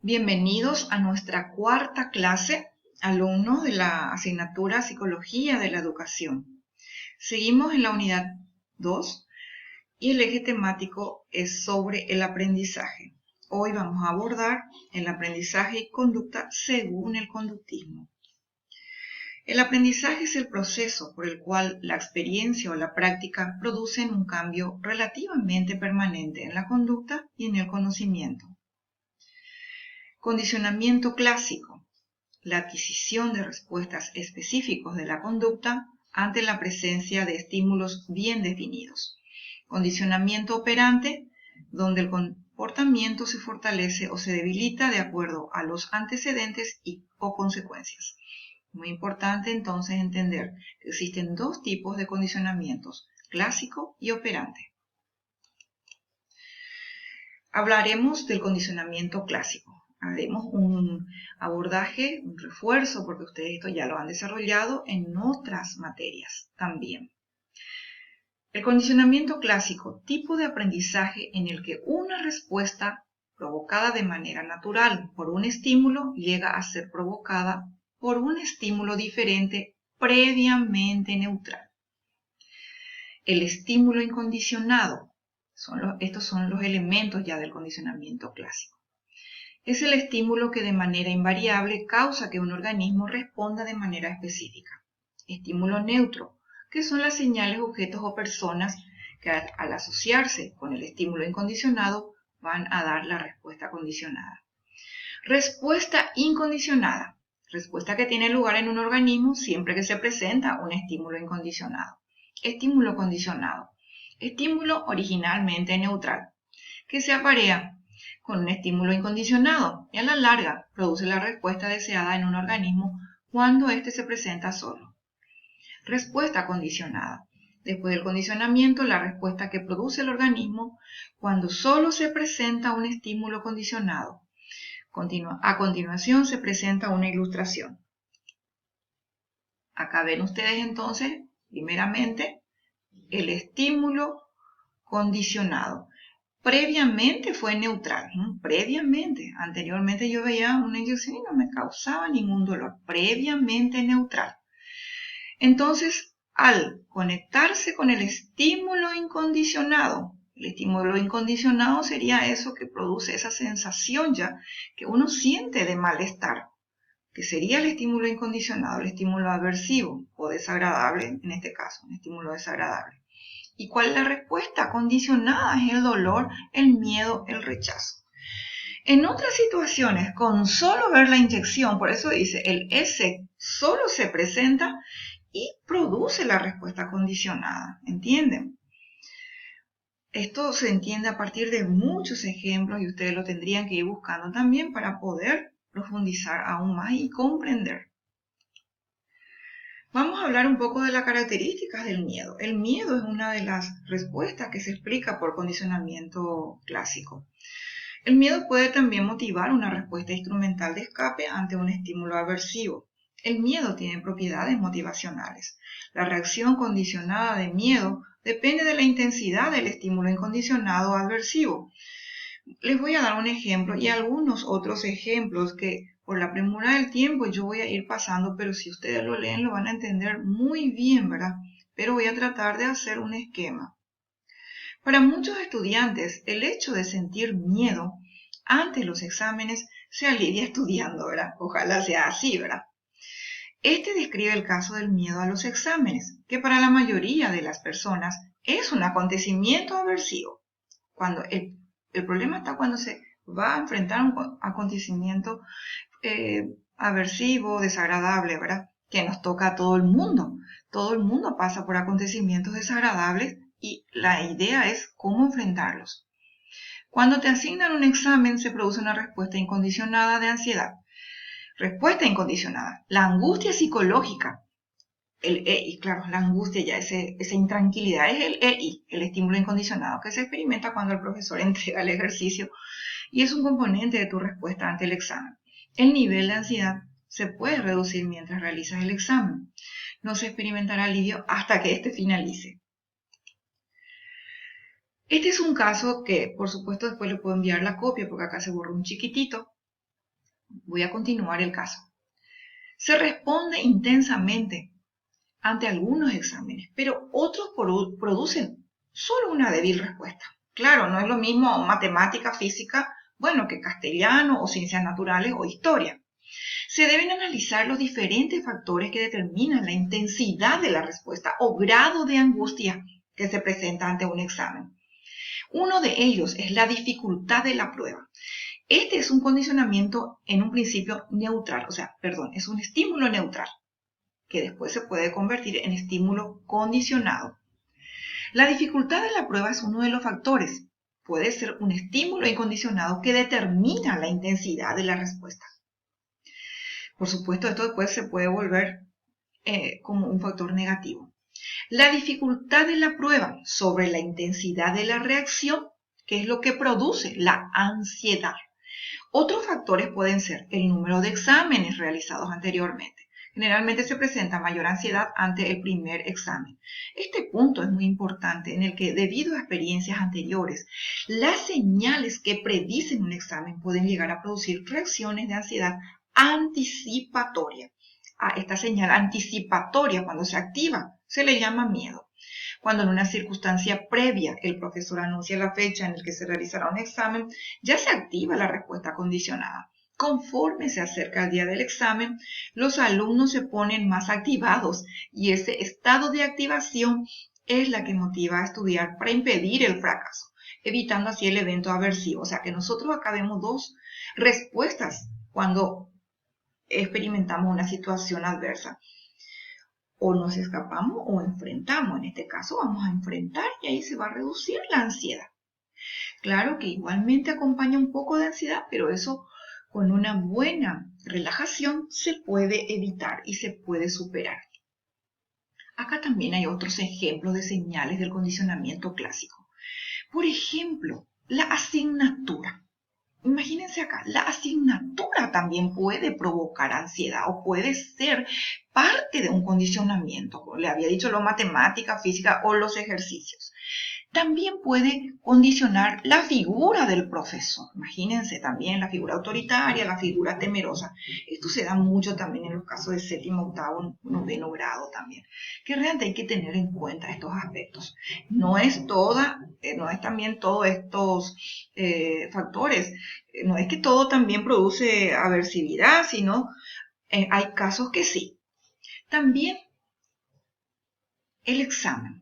Bienvenidos a nuestra cuarta clase, alumnos de la asignatura Psicología de la Educación. Seguimos en la unidad 2 y el eje temático es sobre el aprendizaje. Hoy vamos a abordar el aprendizaje y conducta según el conductismo. El aprendizaje es el proceso por el cual la experiencia o la práctica producen un cambio relativamente permanente en la conducta y en el conocimiento. Condicionamiento clásico: la adquisición de respuestas específicos de la conducta ante la presencia de estímulos bien definidos. Condicionamiento operante, donde el comportamiento se fortalece o se debilita de acuerdo a los antecedentes o consecuencias. Muy importante entonces entender que existen dos tipos de condicionamientos, clásico y operante. Hablaremos del condicionamiento clásico. Haremos un abordaje, un refuerzo, porque ustedes esto ya lo han desarrollado en otras materias también. El condicionamiento clásico, tipo de aprendizaje en el que una respuesta provocada de manera natural por un estímulo llega a ser provocada por un estímulo diferente previamente neutral. El estímulo incondicionado, estos son los elementos ya del condicionamiento clásico. Es el estímulo que de manera invariable causa que un organismo responda de manera específica. Estímulo neutro, que son las señales, objetos o personas que al asociarse con el estímulo incondicionado van a dar la respuesta condicionada. Respuesta incondicionada, respuesta que tiene lugar en un organismo siempre que se presenta un estímulo incondicionado. Estímulo condicionado, estímulo originalmente neutral, que se aparea con un estímulo incondicionado y a la larga produce la respuesta deseada en un organismo cuando éste se presenta solo. Respuesta condicionada. Después del condicionamiento, la respuesta que produce el organismo cuando solo se presenta un estímulo condicionado. A continuación se presenta una ilustración. Acá ven ustedes entonces, primeramente, el estímulo condicionado. Previamente fue neutral, ¿no? Anteriormente yo veía una inyección y no me causaba ningún dolor. Previamente neutral. Entonces, al conectarse con el estímulo incondicionado sería eso que produce esa sensación ya que uno siente de malestar, que sería el estímulo incondicionado, el estímulo aversivo o desagradable, en este caso, un estímulo desagradable. ¿Y cuál es la respuesta condicionada? Es el dolor, el miedo, el rechazo. En otras situaciones, con solo ver la inyección, por eso dice, el S solo se presenta y produce la respuesta condicionada. ¿Entienden? Esto se entiende a partir de muchos ejemplos y ustedes lo tendrían que ir buscando también para poder profundizar aún más y comprender. Vamos a hablar un poco de las características del miedo. El miedo es una de las respuestas que se explica por condicionamiento clásico. El miedo puede también motivar una respuesta instrumental de escape ante un estímulo aversivo. El miedo tiene propiedades motivacionales. La reacción condicionada de miedo depende de la intensidad del estímulo incondicionado o aversivo. Les voy a dar un ejemplo y algunos otros ejemplos que por la premura del tiempo yo voy a ir pasando, pero si ustedes lo leen lo van a entender muy bien, ¿verdad? Pero voy a tratar de hacer un esquema. Para muchos estudiantes, el hecho de sentir miedo ante los exámenes se alivia estudiando, ¿verdad? Ojalá sea así, ¿verdad? Este describe el caso del miedo a los exámenes, que para la mayoría de las personas es un acontecimiento aversivo. Cuando el problema está cuando se va a enfrentar un acontecimiento aversivo, desagradable, ¿verdad? Que nos toca a todo el mundo. Todo el mundo pasa por acontecimientos desagradables y la idea es cómo enfrentarlos. Cuando te asignan un examen se produce una respuesta incondicionada de ansiedad. Respuesta incondicionada. La angustia psicológica. El EI, claro, la angustia ya, esa intranquilidad es el EI, el estímulo incondicionado, que se experimenta cuando el profesor entrega el ejercicio y es un componente de tu respuesta ante el examen. El nivel de ansiedad se puede reducir mientras realizas el examen. No se experimentará alivio hasta que éste finalice. Este es un caso que, por supuesto, después le puedo enviar la copia porque acá se borró un chiquitito. Voy a continuar el caso. Se responde intensamente ante algunos exámenes, pero otros producen solo una débil respuesta. Claro, no es lo mismo matemática, física, bueno, que castellano o ciencias naturales o historia. Se deben analizar los diferentes factores que determinan la intensidad de la respuesta o grado de angustia que se presenta ante un examen. Uno de ellos es la dificultad de la prueba. Este es un condicionamiento en un principio neutral, es un estímulo neutral, que después se puede convertir en estímulo condicionado. La dificultad de la prueba es uno de los factores. Puede ser un estímulo incondicionado que determina la intensidad de la respuesta. Por supuesto, esto después se puede volver como un factor negativo. La dificultad de la prueba sobre la intensidad de la reacción, que es lo que produce la ansiedad. Otros factores pueden ser el número de exámenes realizados anteriormente. Generalmente se presenta mayor ansiedad ante el primer examen. Este punto es muy importante en el que, debido a experiencias anteriores, las señales que predicen un examen pueden llegar a producir reacciones de ansiedad anticipatoria. A esta señal anticipatoria, cuando se activa, se le llama miedo. Cuando en una circunstancia previa el profesor anuncia la fecha en la que se realizará un examen, ya se activa la respuesta condicionada. Conforme se acerca el día del examen, los alumnos se ponen más activados y ese estado de activación es la que motiva a estudiar para impedir el fracaso, evitando así el evento aversivo. O sea que nosotros acá vemos dos respuestas cuando experimentamos una situación adversa. O nos escapamos o enfrentamos. En este caso vamos a enfrentar y ahí se va a reducir la ansiedad. Claro que igualmente acompaña un poco de ansiedad, pero eso con una buena relajación se puede evitar y se puede superar. Acá también hay otros ejemplos de señales del condicionamiento clásico. Por ejemplo, la asignatura. Imagínense acá, la asignatura también puede provocar ansiedad o puede ser parte de un condicionamiento. Como le había dicho, la matemática, física o los ejercicios. También puede condicionar la figura del profesor. Imagínense también la figura autoritaria, la figura temerosa. Esto se da mucho también en los casos de séptimo, octavo, noveno grado también. Que realmente hay que tener en cuenta estos aspectos. No es también todos estos factores. No es que todo también produce aversividad, sino hay casos que sí. También el examen.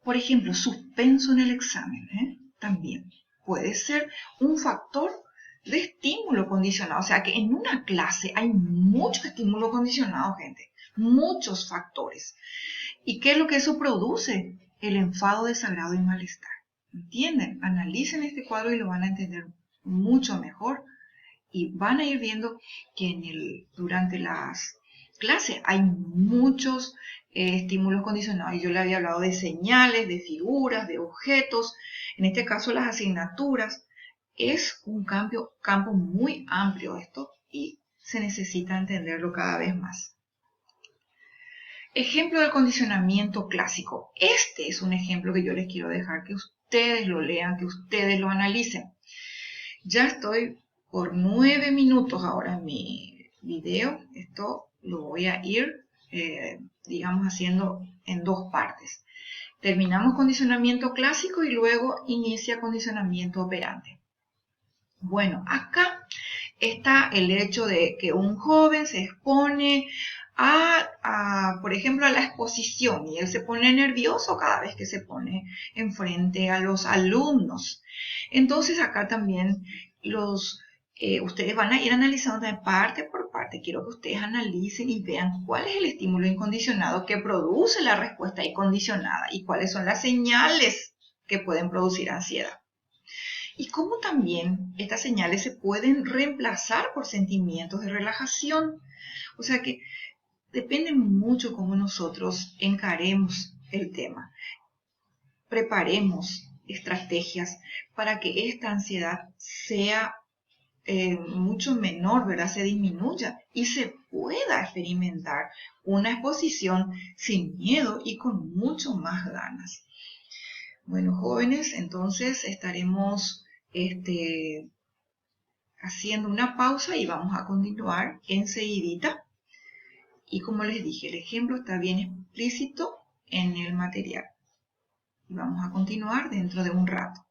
Por ejemplo, suspenso en el examen, también puede ser un factor de estímulo condicionado. O sea que en una clase hay mucho estímulo condicionado, gente. Muchos factores. ¿Y qué es lo que eso produce? El enfado, desagrado y malestar. ¿Entienden? Analicen este cuadro y lo van a entender mucho mejor. Y van a ir viendo que durante las clases hay muchos estímulos condicionados. Y yo le había hablado de señales, de figuras, de objetos. En este caso, las asignaturas. Es un campo muy amplio esto y se necesita entenderlo cada vez más. Ejemplo del condicionamiento clásico. Este es un ejemplo que yo les quiero dejar que ustedes lo lean, que ustedes lo analicen. Ya estoy por 9 minutos ahora en mi video. Esto lo voy a ir, haciendo en dos partes. Terminamos condicionamiento clásico y luego inicia condicionamiento operante. Bueno, acá está el hecho de que un joven se expone por ejemplo, a la exposición y él se pone nervioso cada vez que se pone enfrente a los alumnos. Entonces acá también ustedes van a ir analizando de parte por parte. Quiero que ustedes analicen y vean cuál es el estímulo incondicionado que produce la respuesta incondicionada y cuáles son las señales que pueden producir ansiedad. Y cómo también estas señales se pueden reemplazar por sentimientos de relajación. O sea que depende mucho cómo nosotros encaremos el tema. Preparemos estrategias para que esta ansiedad sea mucho menor, ¿verdad? Se disminuya y se pueda experimentar una exposición sin miedo y con mucho más ganas. Bueno, jóvenes, entonces estaremos haciendo una pausa y vamos a continuar enseguidita. Y como les dije, el ejemplo está bien explícito en el material. Y vamos a continuar dentro de un rato.